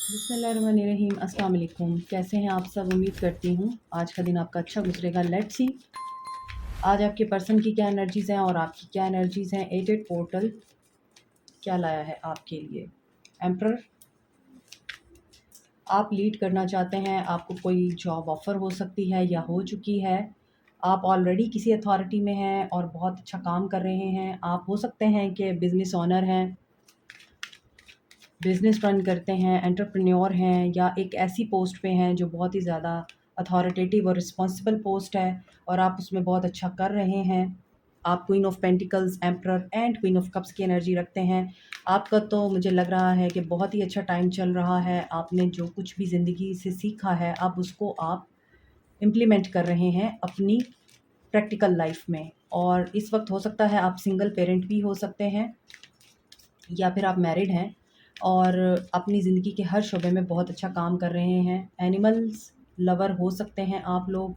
बिस्मिल्लाहिर्रहमानिर्रहीम। अस्सलाम वालेकुम। कैसे हैं आप सब? उम्मीद करती हूँ आज का दिन आपका अच्छा गुजरेगा। लेट्स सी आज आपके पर्सन की क्या एनर्जीज़ हैं और आपकी क्या एनर्जीज़ हैं। एटेड पोर्टल क्या लाया है आपके लिए। एम्परर, आप लीड करना चाहते हैं, आपको कोई जॉब ऑफ़र हो सकती है या हो चुकी है। आप ऑलरेडी किसी अथॉरिटी में हैं और बहुत अच्छा काम कर रहे हैं। आप हो सकते हैं कि बिज़नेस ओनर हैं, बिज़नेस रन करते हैं, एंटरप्रेन्योर हैं, या एक ऐसी पोस्ट पे हैं जो बहुत ही ज़्यादा अथॉरिटेटिव और रिस्पॉन्सिबल पोस्ट है और आप उसमें बहुत अच्छा कर रहे हैं। आप queen of pentacles, emperor and queen of cups की एनर्जी रखते हैं। आपका तो मुझे लग रहा है कि बहुत ही अच्छा टाइम चल रहा है। आपने जो कुछ भी ज़िंदगी से सीखा है, अब उसको आप इम्प्लीमेंट कर रहे हैं अपनी प्रैक्टिकल लाइफ में। और इस वक्त हो सकता है आप सिंगल पेरेंट भी हो सकते हैं या फिर आप मैरिड हैं और अपनी ज़िंदगी के हर शोबे में बहुत अच्छा काम कर रहे हैं। एनिमल्स लवर हो सकते हैं आप लोग।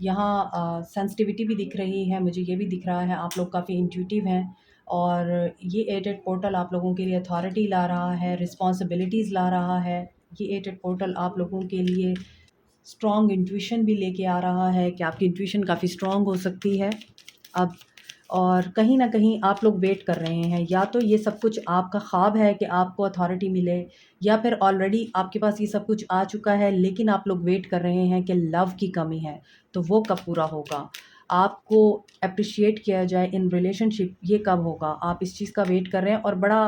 यहाँ सेंसिटिविटी भी दिख रही है, मुझे ये भी दिख रहा है आप लोग काफ़ी इंट्यूटिव हैं। और ये एटेड पोर्टल आप लोगों के लिए अथॉरिटी ला रहा है, रिस्पॉन्सिबिलिटीज़ ला रहा है। ये एटेड पोर्टल आप लोगों के लिए स्ट्रॉन्ग इंट्यूशन भी लेके आ रहा है कि आपकी इंट्यूशन काफ़ी स्ट्रॉन्ग हो सकती है अब। और कहीं न कहीं आप लोग वेट कर रहे हैं, या तो ये सब कुछ आपका ख्वाब है कि आपको अथॉरिटी मिले, या फिर ऑलरेडी आपके पास ये सब कुछ आ चुका है लेकिन आप लोग वेट कर रहे हैं कि लव की कमी है, तो वो कब पूरा होगा। आपको एप्रिशिएट किया जाए इन रिलेशनशिप, ये कब होगा। आप इस चीज़ का वेट कर रहे हैं और बड़ा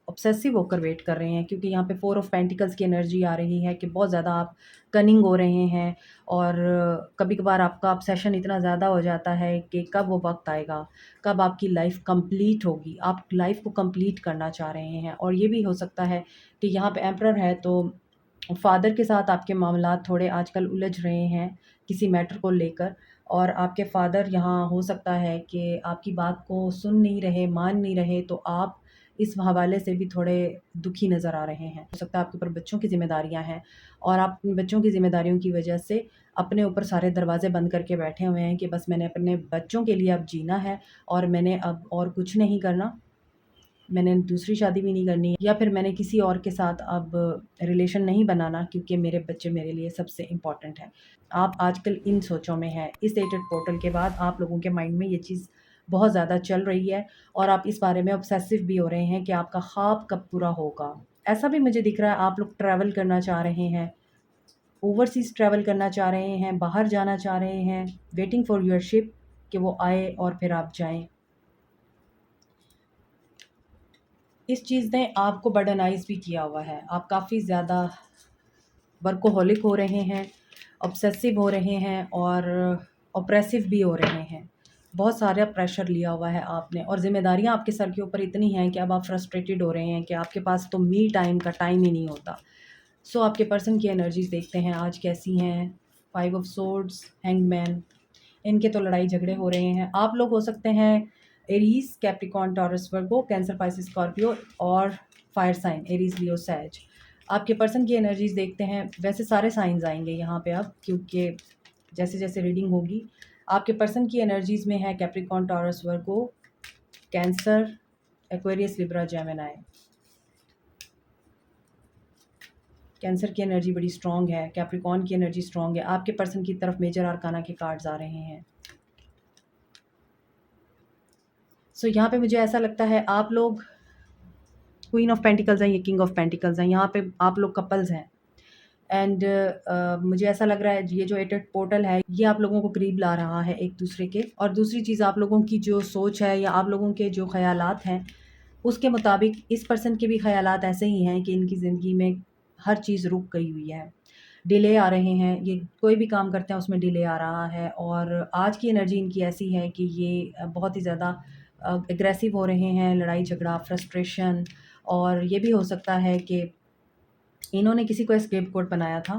ऑब्सेसिव होकर वेट कर रहे हैं, क्योंकि यहाँ पे 4 ऑफ पेंटिकल्स की एनर्जी आ रही है कि बहुत ज़्यादा आप कनिंग हो रहे हैं। और कभी-कभार आपका ऑब्सेशन इतना ज़्यादा हो जाता है कि कब वो वक़्त आएगा, कब आपकी लाइफ़ कंप्लीट होगी। आप लाइफ़ को कंप्लीट करना चाह रहे हैं। और ये भी हो सकता है कि यहाँ पे एम्परर है, तो फ़ादर के साथ आपके मामलात थोड़े आजकल उलझ रहे हैं किसी मैटर को लेकर। और आपके फ़ादर यहाँ हो सकता है कि आपकी बात को सुन नहीं रहे, मान नहीं रहे, तो आप इस हवाले से भी थोड़े दुखी नज़र आ रहे हैं। हो सकता है आपके ऊपर बच्चों की ज़िम्मेदारियाँ हैं और आप अपने बच्चों की ज़िम्मेदारियों की वजह से अपने ऊपर सारे दरवाज़े बंद करके बैठे हुए हैं कि बस मैंने अपने बच्चों के लिए अब जीना है और मैंने अब और कुछ नहीं करना। मैंने दूसरी शादी भी नहीं करनी, या फिर मैंने किसी और के साथ अब रिलेशन नहीं बनाना, क्योंकि मेरे बच्चे मेरे लिए सबसे इम्पॉर्टेंट हैं। आप आजकल इन सोचों में हैं। इस एटेड पोर्टल के बाद आप लोगों के माइंड में ये चीज़ बहुत ज़्यादा चल रही है और आप इस बारे में ऑब्सेसिव भी हो रहे हैं कि आपका ख्वाब कब पूरा होगा। ऐसा भी मुझे दिख रहा है आप लोग ट्रैवल करना चाह रहे हैं, ओवरसीज़ ट्रैवल करना चाह रहे हैं, बाहर जाना चाह रहे हैं, वेटिंग फॉर योर शिप कि वो आए और फिर आप जाएँ। इस चीज़ ने आपको बर्डनाइज़ भी किया हुआ है। आप काफ़ी ज़्यादा वर्कोहॉलिक हो रहे हैं, ऑब्सेसिव हो रहे हैं और ऑप्रेसिव भी हो रहे हैं। बहुत सारा प्रेशर लिया हुआ है आपने और ज़िम्मेदारियाँ आपके सर के ऊपर इतनी हैं कि अब आप फ्रस्ट्रेटेड हो रहे हैं कि आपके पास तो मी टाइम का टाइम ही नहीं होता। सो आपके पर्सन की एनर्जीज़ देखते हैं आज कैसी हैं। 5 ऑफ सोर्ड्स, हैंग्ड मैन, इनके तो लड़ाई झगड़े हो रहे हैं। आप लोग हो सकते हैं Aries, Capricorn, Taurus, Virgo, cancer, Pisces, Scorpio और फायर साइन एरीज़, लियो, सैज। आपके पर्सन की एनर्जीज़ देखते हैं। वैसे सारे साइन्स आएँगे यहाँ पे अब, क्योंकि जैसे-जैसे रीडिंग होगी आपके पर्सन की एनर्जीज़ में है Capricorn, Taurus, Virgo, Cancer, Aquarius, Libra, Gemini. Cancer की एनर्जी बड़ी स्ट्रॉन्ग है, कैप्रिकॉर्न की एनर्जी स्ट्रॉन्ग है। आपके पर्सन की तरफ मेजर आर्काना के कार्ड्स आ रहे हैं। सो यहाँ पे मुझे ऐसा लगता है आप लोग क्वीन ऑफ पेंटिकल्स हैं, ये किंग ऑफ पेंटिकल्स हैं। यहाँ पे आप लोग कपल्स हैं एंड मुझे ऐसा लग रहा है ये जो एटेड पोर्टल है ये आप लोगों को करीब ला रहा है एक दूसरे के। और दूसरी चीज़, आप लोगों की जो सोच है या आप लोगों के जो ख़यालात हैं उसके मुताबिक इस पर्सन के भी ख़यालात ऐसे ही हैं कि इनकी ज़िंदगी में हर चीज़ रुक गई हुई है, डिले आ रहे हैं। ये कोई भी काम करते हैं उसमें डिले आ रहा है और आज की एनर्जी इनकी ऐसी है कि ये बहुत ही ज़्यादा एग्रेसिव हो रहे हैं, लड़ाई झगड़ा, फ्रस्ट्रेशन। और ये भी हो सकता है कि इन्होंने किसी को स्केपगोट बनाया था,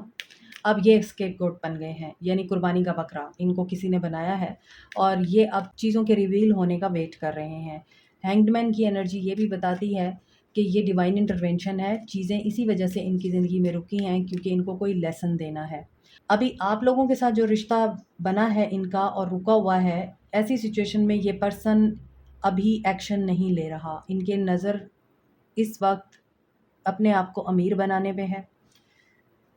अब ये स्केपगोट बन गए हैं, यानी कुर्बानी का बकरा इनको किसी ने बनाया है और ये अब चीज़ों के रिवील होने का वेट कर रहे हैं। हैंग्ड मैन की एनर्जी ये भी बताती है कि ये डिवाइन इंटरवेंशन है, चीज़ें इसी वजह से इनकी ज़िंदगी में रुकी हैं क्योंकि इनको कोई लेसन देना है। अभी आप लोगों के साथ जो रिश्ता बना है इनका और रुका हुआ है, ऐसी सिचुएशन में ये पर्सन अभी एक्शन नहीं ले रहा। इनके नज़र इस वक़्त अपने आप को अमीर बनाने पे है,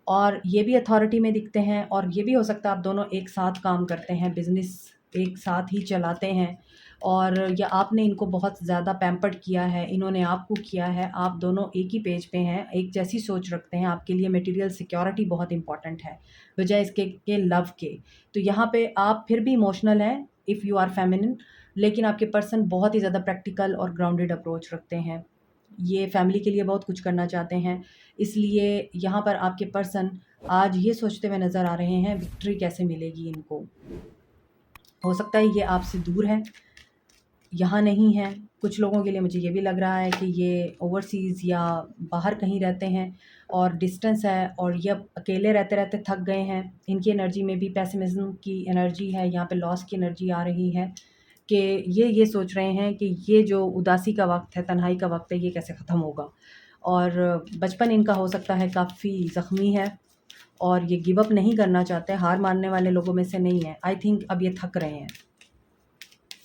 और ये भी अथॉरिटी में दिखते हैं, और ये भी हो सकता है आप दोनों एक साथ काम करते हैं, बिज़नेस एक साथ ही चलाते हैं, और या आपने इनको बहुत ज़्यादा पैम्पर्ड किया है, इन्होंने आपको किया है, आप दोनों एक ही पेज पे हैं, एक जैसी सोच रखते हैं, आपके लिए मटेरियल सिक्योरिटी बहुत इंपॉर्टेंट है, बजाय इसके के लव के। तो यहाँ पे आप फिर भी इमोशनल हैं इफ़ यू आर फेमिनिन, लेकिन आपके पर्सन बहुत ही ज़्यादा प्रैक्टिकल और ग्राउंडेड अप्रोच रखते हैं। ये फैमिली के लिए बहुत कुछ करना चाहते हैं, इसलिए यहाँ पर आपके पर्सन आज ये सोचते हुए नज़र आ रहे हैं विक्ट्री कैसे मिलेगी इनको। हो सकता है ये आपसे दूर है, यहाँ नहीं है। कुछ लोगों के लिए मुझे ये भी लग रहा है कि ये ओवरसीज़ या बाहर कहीं रहते हैं और डिस्टेंस है, और ये अब अकेले रहते-रहते थक गए हैं। इनकी एनर्जी में भी पेसिमिज़्म की एनर्जी है, यहाँ पे लॉस की एनर्जी आ रही है कि ये सोच रहे हैं कि ये जो उदासी का वक़्त है, तन्हाई का वक़्त है, ये कैसे ख़त्म होगा। और बचपन इनका हो सकता है काफ़ी ज़ख्मी है, और ये गिव अप नहीं करना चाहते, हार मानने वाले लोगों में से नहीं है। आई थिंक अब ये थक रहे हैं।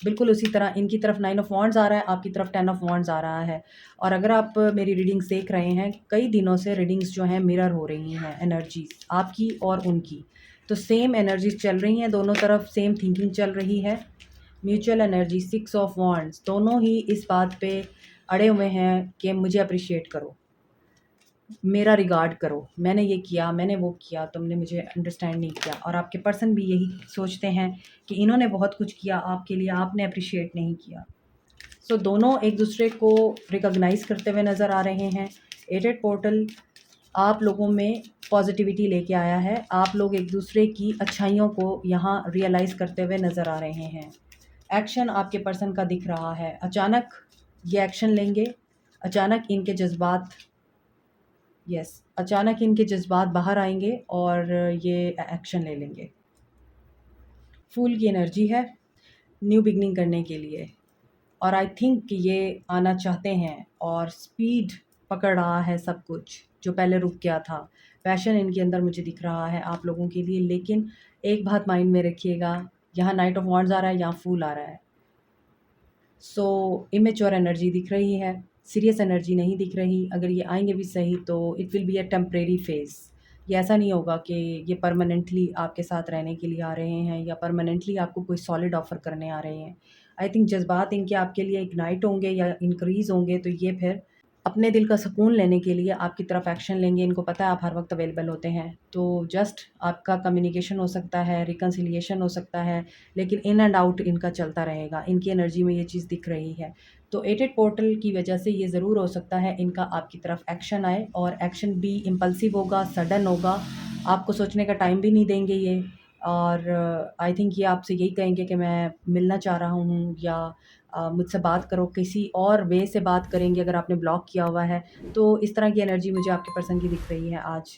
बिल्कुल उसी तरह इनकी तरफ 9 ऑफ वांड्स आ रहा है, आपकी तरफ 10 ऑफ वांड्स आ रहा है। और अगर आप मेरी रीडिंग्स देख रहे हैं, कई दिनों से रीडिंग्स जो हैं मिरर हो रही हैं एनर्जीज़, आपकी और उनकी। तो सेम एनर्जीज़ चल रही हैं, दोनों तरफ सेम थिंकिंग चल रही है। म्यूचुअल एनर्जी 6 ऑफ वांड्स, दोनों ही इस बात पे अड़े हुए हैं कि मुझे अप्रिशिएट करो, मेरा रिगार्ड करो, मैंने ये किया, मैंने वो किया, तुमने मुझे अंडरस्टैंड नहीं किया। और आपके पर्सन भी यही सोचते हैं कि इन्होंने बहुत कुछ किया आपके लिए, आपने अप्रिशिएट नहीं किया। सो दोनों एक दूसरे को रिकॉग्नाइज़ करते हुए नज़र आ रहे हैं। एटेड पोर्टल आप लोगों में पॉजिटिविटी लेके आया है, आप लोग एक दूसरे की अच्छाइयों को यहाँ रियलाइज़ करते हुए नज़र आ रहे हैं। एक्शन आपके पर्सन का दिख रहा है, अचानक ये एक्शन लेंगे, अचानक इनके जज्बात अचानक इनके जज्बात बाहर आएंगे और ये एक्शन ले लेंगे। फूल की एनर्जी है न्यू बिगनिंग करने के लिए, और आई थिंक कि ये आना चाहते हैं, और स्पीड पकड़ रहा है सब कुछ जो पहले रुक गया था। पैशन इनके अंदर मुझे दिख रहा है आप लोगों के लिए, लेकिन एक बात माइंड में रखिएगा, यहाँ नाइट ऑफ वांड्स आ रहा है, यहाँ फूल आ रहा है। सो इमेच्योर एनर्जी दिख रही है, सीरियस एनर्जी नहीं दिख रही। अगर ये आएंगे भी सही तो it will be a temporary phase. ये ऐसा नहीं होगा कि ये परमानेंटली आपके साथ रहने के लिए आ रहे हैं, या परमानेंटली आपको कोई सॉलिड ऑफ़र करने आ रहे हैं। आई थिंक जज़्बात इनके आपके लिए इग्नाइट होंगे या इंक्रीज़ होंगे, तो ये फिर अपने दिल का सुकून लेने के लिए आपकी तरफ एक्शन लेंगे। इनको पता है आप हर वक्त अवेलेबल होते हैं, तो जस्ट आपका कम्युनिकेशन हो सकता है, रिकन्सिलिएशन हो सकता है, लेकिन इन एंड आउट इनका चलता रहेगा। इनकी एनर्जी में ये चीज़ दिख रही है। तो एटेड पोर्टल की वजह से ये ज़रूर हो सकता है इनका आपकी तरफ एक्शन आए, और एक्शन भी इम्पल्सिव होगा, सडन होगा, आपको सोचने का टाइम भी नहीं देंगे ये। और आई थिंक ये आपसे यही कहेंगे कि मैं मिलना चाह रहा हूँ, या मुझसे बात करो, किसी और वे से बात करेंगे अगर आपने ब्लॉक किया हुआ है। तो इस तरह की एनर्जी मुझे आपके पर्सन की दिख रही है आज।